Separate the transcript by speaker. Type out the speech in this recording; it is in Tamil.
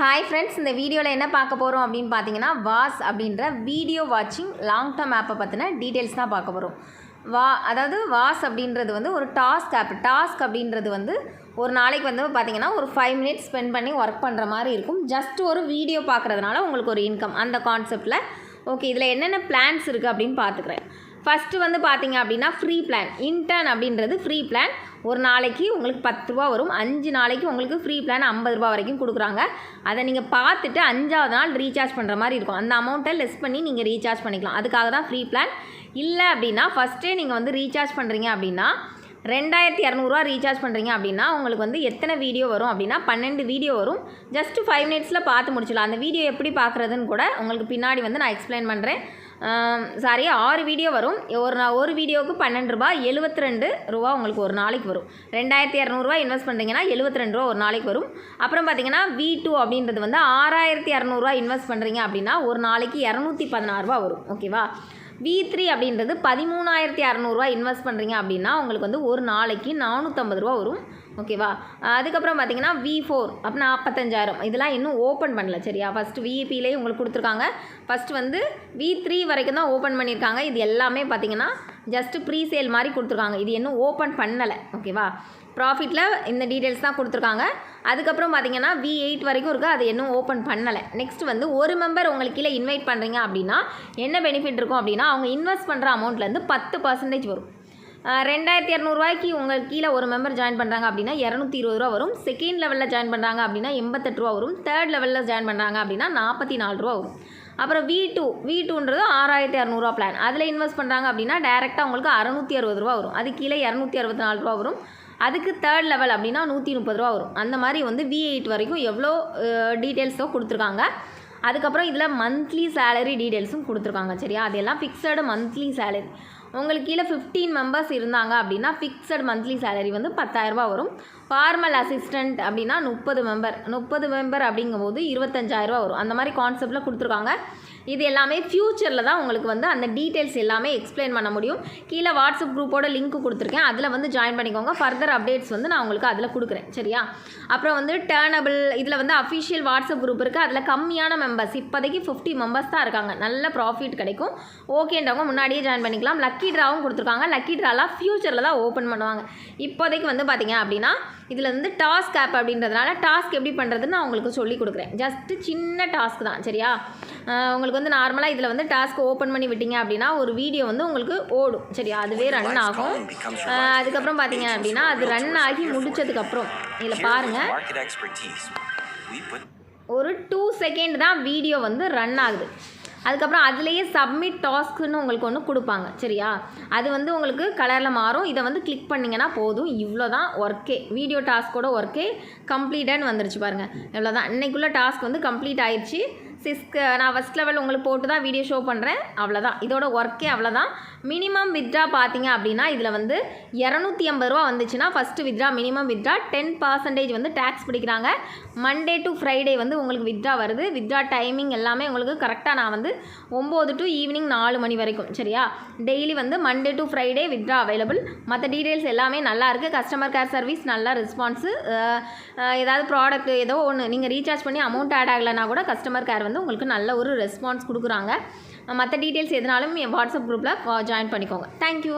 Speaker 1: ஹாய் ஃப்ரெண்ட்ஸ், இந்த வீடியோவில் என்ன பார்க்க போகிறோம் அப்படின்னு பார்த்தீங்கன்னா, வாஸ் அப்படின்ற வீடியோ வாட்சிங் லாங் டேர்ம் ஆப்பை பற்றின டீட்டெயில்ஸ் தான் பார்க்க போகிறோம். அதாவது வாஸ் அப்படின்றது வந்து ஒரு டாஸ்க் ஆப். டாஸ்க் அப்படின்றது வந்து ஒரு நாளைக்கு வந்து பார்த்திங்கன்னா ஒரு 5 மினிட்ஸ் ஸ்பெண்ட் பண்ணி ஒர்க் பண்ணுற மாதிரி இருக்கும். ஜஸ்ட் ஒரு வீடியோ பார்க்குறதுனால உங்களுக்கு ஒரு இன்கம், அந்த கான்செப்டில். ஓகே, இதில் என்னென்ன பிளான்ஸ் இருக்குது அப்படின்னு பார்த்துக்கிறேன். ஃபஸ்ட்டு வந்து பார்த்திங்க அப்படின்னா ஃப்ரீ பிளான். இன்டர்ன் அப்படின்றது ஃப்ரீ பிளான். ஒரு நாளைக்கு உங்களுக்கு 10 ரூபா வரும். 5 நாளைக்கு உங்களுக்கு ஃப்ரீ பிளான் 50 ரூபா வரைக்கும் கொடுக்குறாங்க. அதை நீங்கள் பார்த்துட்டு 5ஆவது நாள் ரீசார்ஜ் பண்ணுற மாதிரி இருக்கும். அந்த அமௌண்ட்டை லெஸ் பண்ணி நீங்கள் ரீசார்ஜ் பண்ணிக்கலாம். அதுக்காக தான் ஃப்ரீ பிளான். இல்லை அப்படின்னா ஃபஸ்ட்டே நீங்கள் வந்து ரீசார்ஜ் பண்ணுறீங்க அப்படின்னா 2200 ரீசார்ஜ் பண்ணுறீங்க அப்படின்னா உங்களுக்கு வந்து எத்தனை வீடியோ வரும் அப்படின்னா 12 வீடியோ வரும். ஜஸ்ட்டு 5 மினிட்ஸில் பார்த்து முடிச்சிடலாம். அந்த வீடியோ எப்படி பார்க்குறதுன்னு கூட உங்களுக்கு பின்னாடி வந்து நான் எக்ஸ்பிளைன் பண்ணுறேன். 6 வீடியோ வரும். ஒரு வீடியோவுக்கு 12 ரூபா, 72 ரூபா உங்களுக்கு ஒரு நாளைக்கு வரும். 2200 இன்வெஸ்ட் பண்ணுறீங்கன்னா 72 ரூபா ஒரு நாளைக்கு வரும். அப்புறம் பார்த்தீங்கன்னா V2 அப்படின்றது வந்து 6200 இன்வெஸ்ட் பண்ணுறீங்க அப்படின்னா ஒரு நாளைக்கு 216 ரூபா வரும். ஓகேவா? V3 அப்படின்றது 13600 இன்வெஸ்ட் பண்ணுறீங்க அப்படின்னா உங்களுக்கு வந்து ஒரு நாளைக்கு 450 ரூபா வரும். ஓகேவா? அதுக்கப்புறம் பார்த்தீங்கன்னா V4 அப்போ 45000. இதெல்லாம் இன்னும் ஓப்பன் பண்ணல, சரியா? ஃபஸ்ட்டு விஇபிலேயே உங்களுக்கு கொடுத்துருக்காங்க. ஃபஸ்ட்டு வந்து V3 வரைக்கும் தான் ஓப்பன் பண்ணியிருக்காங்க. இது எல்லாமே பார்த்தீங்கன்னா ஜஸ்ட்டு ப்ரீ சேல் மாதிரி கொடுத்துருக்காங்க. இது இன்னும் ஓப்பன் பண்ணலை. ஓகேவா? ப்ராஃபிட்டில் இந்த டீட்டெயில்ஸ் தான் கொடுத்துருக்காங்க. அதுக்கப்புறம் பார்த்தீங்கன்னா V8 வரைக்கும் இருக்குது. அது இன்னும் ஓப்பன் பண்ணலை. நெக்ஸ்ட் வந்து ஒரு மெம்பர் உங்களுக்கு கீழே இன்வைட் பண்ணுறீங்க அப்படின்னா என்ன பெனிஃபிட் இருக்கும் அப்படின்னா அவங்க இன்வெஸ்ட் பண்ணுற அமௌண்ட்லேருந்து 10% வரும். 2200 உங்களுக்கு கீழே ஒரு மெம்பர் ஜாயின் பண்ணுறாங்க அப்படின்னா 220 ரூபா வரும். செகண்ட் லெவலில் ஜாயின் பண்ணுறாங்க அப்படின்னா 88 ரூபா வரும். தேர்ட் லெவலில் ஜாயின் பண்ணுறாங்க அப்படின்னா 44 ரூபா வரும். அப்புறம் V2ன்றது 6600 பிளான். அதில் இன்வெஸ்ட் பண்ணுறாங்க அப்படின்னா டேரெக்டாக உங்களுக்கு 660 ரூபா வரும். அது கீழே 264 ரூபா வரும். அதுக்கு தேர்ட் லெவல் அப்படின்னா 130 ரூபா வரும். அந்த மாதிரி வந்து V8 வரைக்கும் எவ்வளோ டீட்டெயில்ஸோ கொடுத்துருக்காங்க. அதுக்கப்புறம் இதில் மந்த்லி சேலரி டீட்டெயில்ஸும் கொடுத்துருக்காங்க, சரியா? அதெல்லாம் ஃபிக்ஸடு மந்த்லி சேலரி. உங்களுக்கு கீழே 15 மெம்பர்ஸ் இருந்தாங்க அப்படின்னா ஃபிக்ஸட் மந்த்லி சேலரி வந்து 10000 ரூபா வரும். ஃபார்மல் அசிஸ்டண்ட் அப்படின்னா 30 மெம்பர் அப்படிங்கும்போது 25000 ரூபா வரும். அந்த மாதிரி கான்செப்டில் கொடுத்துருக்காங்க. இது எல்லாமே ஃப்யூச்சரில் தான் உங்களுக்கு வந்து அந்த டீட்டெயில்ஸ் எல்லாமே எக்ஸ்பிளைன் பண்ண முடியும். கீழே வாட்ஸ்அப் குரூப்போட லிங்க் கொடுத்துருக்கேன். அதில் வந்து ஜாயின் பண்ணிக்கோங்க. ஃபர்தர் அப்டேட்ஸ் வந்து நான் உங்களுக்கு அதில் கொடுக்குறேன், சரியா? அப்புறம் வந்து டேர்னபிள் இதில் வந்து அஃபிஷியல் வாட்ஸ்அப் குரூப் இருக்குது. அதில் கம்மியான மெம்பர்ஸ், இப்போதைக்கு 50 மெம்பர்ஸ் தான் இருக்காங்க. நல்ல ப்ராஃபிட் கிடைக்கும். ஓகேன்றவங்க முன்னாடியே ஜாயின் பண்ணிக்கலாம். லக்கி ட்ராவும் கொடுத்துருக்காங்க. லக்கி ட்ராலாம் ஃப்யூச்சரில் தான் ஓப்பன் பண்ணுவாங்க. இப்போதைக்கு வந்து பார்த்தீங்க அப்படின்னா இதில் வந்து டாஸ்க் ஆப் அப்படின்றதுனால டாஸ்க் எப்படி பண்ணுறதுன்னு நான் உங்களுக்கு சொல்லி கொடுக்குறேன். ஜஸ்ட்டு சின்ன டாஸ்க் தான், சரியா? உங்களுக்கு வந்து நார்மலாக இதில் வந்து டாஸ்க் ஓப்பன் பண்ணி விட்டீங்க அப்படின்னா ஒரு வீடியோ வந்து உங்களுக்கு ஓடும், சரியா? அதுவே ரன் ஆகும். அதுக்கப்புறம் பார்த்தீங்க அப்படின்னா அது ரன் ஆகி முடித்ததுக்கப்புறம் இதில் பாருங்கள், ஒரு 2 செகண்ட் தான் வீடியோ வந்து ரன் ஆகுது. அதுக்கப்புறம் அதுலேயே சப்மிட் டாஸ்க்குன்னு உங்களுக்கு ஒன்று கொடுப்பாங்க, சரியா? அது வந்து உங்களுக்கு கலரில் மாறும். இதை வந்து கிளிக் பண்ணிங்கன்னா போதும். இவ்வளோ தான் ஒர்க்கே. வீடியோ டாஸ்க்கோட ஒர்க்கே கம்ப்ளீட்டட்னு வந்துருச்சு பாருங்கள். இவ்வளோ தான். இன்றைக்குள்ள டாஸ்க் வந்து கம்ப்ளீட் ஆயிடுச்சு. நான் ஃபஸ்ட் லெவல் உங்களுக்கு போட்டு தான் வீடியோ ஷோ பண்ணுறேன். அவ்வளோதான். இதோட ஒர்க்கே அவ்வளோதான். மினிமம் வித்ட்ரா பார்த்தீங்க அப்படின்னா இதில் வந்து 250 ரூபா வந்துச்சுன்னா ஃபஸ்ட்டு வித்ட்ரா, மினிமம் வித்ட்ரா 10% வந்து டேக்ஸ் பிடிக்கிறாங்க. மண்டே டு ஃப்ரைடே வந்து உங்களுக்கு வித்ட்ரா வருது. வித்ட்ரா டைமிங் எல்லாமே உங்களுக்கு கரெக்டாக நான் வந்து 9 டு ஈவினிங் 4 மணி வரைக்கும், சரியா? டெய்லி வந்து Monday to Friday withdraw available. மற்ற டீட்டெயில்ஸ் எல்லாமே நல்லா இருக்குது. கஸ்டமர் கேர் சர்வீஸ் நல்ல ரெஸ்பான்ஸு. ஏதாவது ப்ராடக்ட் ஏதோ ஒன்று நீங்கள் ரீசார்ஜ் பண்ணி அமௌண்ட் ஆட் ஆகலைன்னா கூட கஸ்டமர் கேர் வந்து உங்களுக்கு நல்ல ஒரு ரெஸ்பான்ஸ் கொடுக்குறாங்க. மற்ற டீட்டெயில்ஸ் எதுனாலும் என் வாட்ஸ்அப் குரூப்பில் ஜாயின் பண்ணிக்கோங்க. தேங்க்யூ.